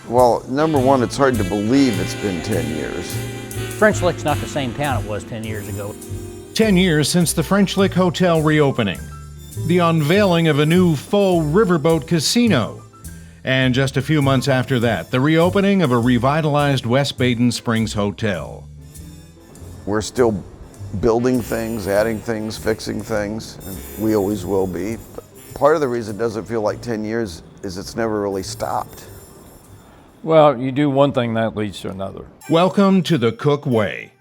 Well, number one, it's hard to believe it's been 10 years. French Lick's not the same town it was 10 years ago. 10 years since the French Lick Hotel reopening, the unveiling of a new faux riverboat casino, and just a few months after that, the reopening of a revitalized West Baden Springs Hotel. We're still building things, adding things, fixing things, and we always will be. But part of the reason it doesn't feel like 10 years is it's never really stopped. Well, you do one thing, that leads to another. Welcome to the Cook Way.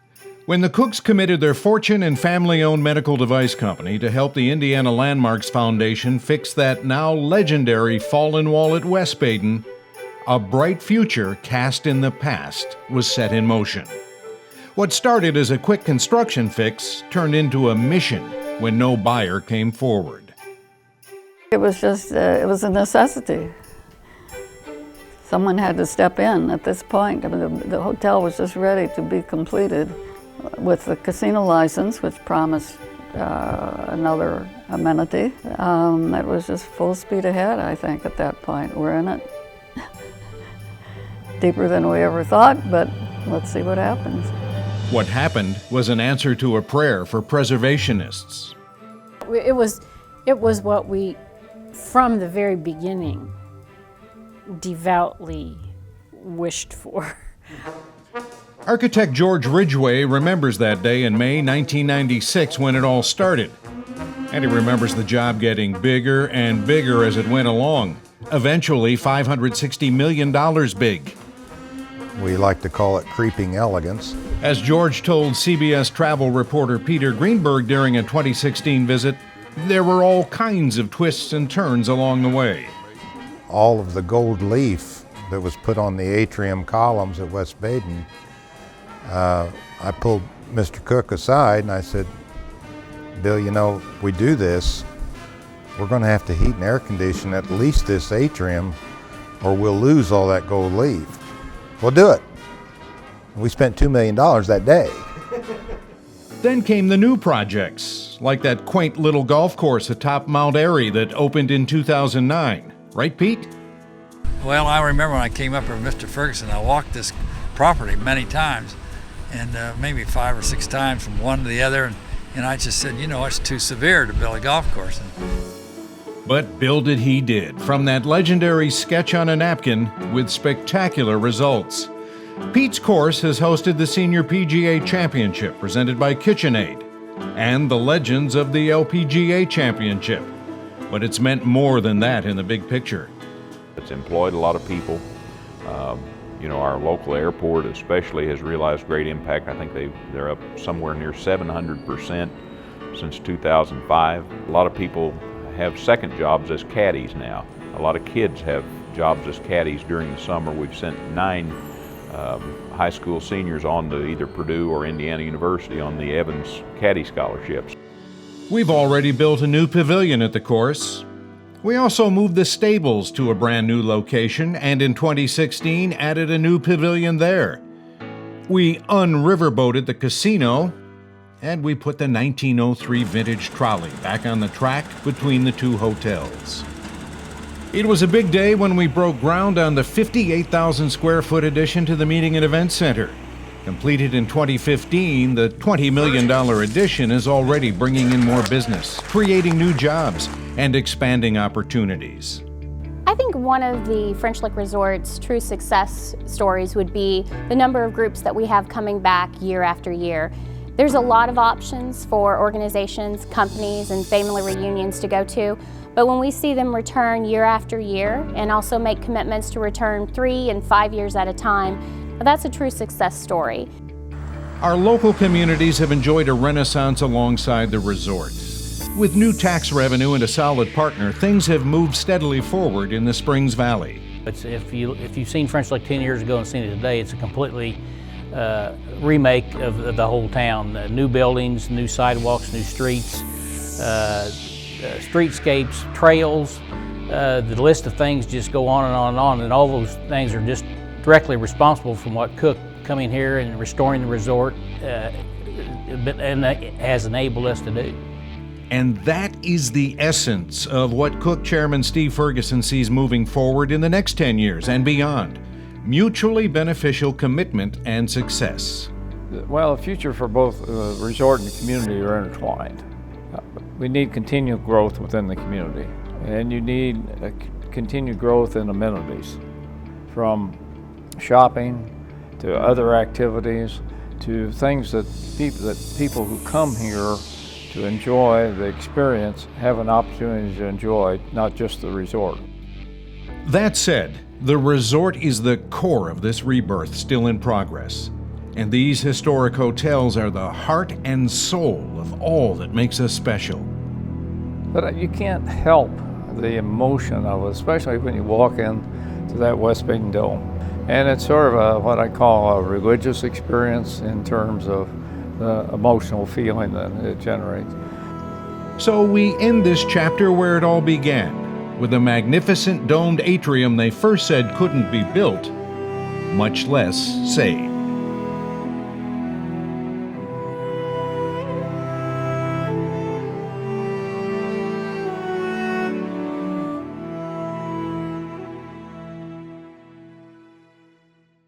When the Cooks committed their fortune and family-owned medical device company to help the Indiana Landmarks Foundation fix that now legendary fallen wall at West Baden, a bright future cast in the past was set in motion. What started as a quick construction fix turned into a mission when no buyer came forward. It was just, it was a necessity. Someone had to step in at this point. I mean, the hotel was just ready to be completed with the casino license, which promised another amenity. It was just full speed ahead, I think, at that point. We're in it. Deeper than we ever thought, but let's see what happens. What happened was an answer to a prayer for preservationists. It was what we, from the very beginning, devoutly wished for. Architect George Ridgway remembers that day in May 1996 when it all started. And he remembers the job getting bigger and bigger as it went along, eventually $560 million big. We like to call it creeping elegance. As George told CBS travel reporter Peter Greenberg during a 2016 visit, there were all kinds of twists and turns along the way. All of the gold leaf that was put on the atrium columns at West Baden, I pulled Mr. Cook aside and I said, Bill, you know, if we do this, we're going to have to heat and air condition at least this atrium or we'll lose all that gold leaf. We'll do it. We spent $2 million that day. Then came the new projects, like that quaint little golf course atop Mount Airy that opened in 2009. Right, Pete? Well, I remember when I came up with Mr. Ferguson, I walked this property many times, and maybe 5 or 6 times from one to the other, and I just said, you know, it's too severe to build a golf course. But build it he did, from that legendary sketch on a napkin with spectacular results. Pete's course has hosted the Senior PGA Championship presented by KitchenAid and the Legends of the LPGA Championship. But it's meant more than that in the big picture. It's employed a lot of people. You know, our local airport especially has realized great impact. I think they're up somewhere near 700% since 2005. A lot of people have second jobs as caddies now. A lot of kids have jobs as caddies during the summer. We've sent 9 high school seniors on to either Purdue or Indiana University on the Evans Caddy scholarships. We've already built a new pavilion at the course. We also moved the stables to a brand new location and in 2016 added a new pavilion there. We unriverboated the casino and we put the 1903 vintage trolley back on the track between the two hotels. It was a big day when we broke ground on the 58,000 square foot addition to the Meeting and Event Center. Completed in 2015, the $20 million addition is already bringing in more business, creating new jobs, and expanding opportunities. I think one of the French Lick Resort's true success stories would be the number of groups that we have coming back year after year. There's a lot of options for organizations, companies, and family reunions to go to, but when we see them return year after year and also make commitments to return 3 and 5 years at a time, that's a true success story. Our local communities have enjoyed a renaissance alongside the resort. With new tax revenue and a solid partner, things have moved steadily forward in the Springs Valley. If you've seen French Lick 10 years ago and seen it today, it's a completely remake of the whole town. New buildings, new sidewalks, new streets, streetscapes, trails. The list of things just go on and on and on, and all those things are just directly responsible from what Cook coming here and restoring the resort and has enabled us to do. And that is the essence of what Cook Chairman Steve Ferguson sees moving forward in the next 10 years and beyond. mutually beneficial commitment and success. Well, the future for both the resort and the community are intertwined. We need continued growth within the community, and you need continued growth in amenities, from shopping to other activities to things that people who come here to enjoy the experience have an opportunity to enjoy, not just the resort. That said, the resort is the core of this rebirth still in progress. And these historic hotels are the heart and soul of all that makes us special. But you can't help the emotion of it, especially when you walk in to that West Baden Dome. And it's sort of what I call a religious experience in terms of the emotional feeling that it generates. So we end this chapter where it all began, with a magnificent domed atrium they first said couldn't be built, much less saved.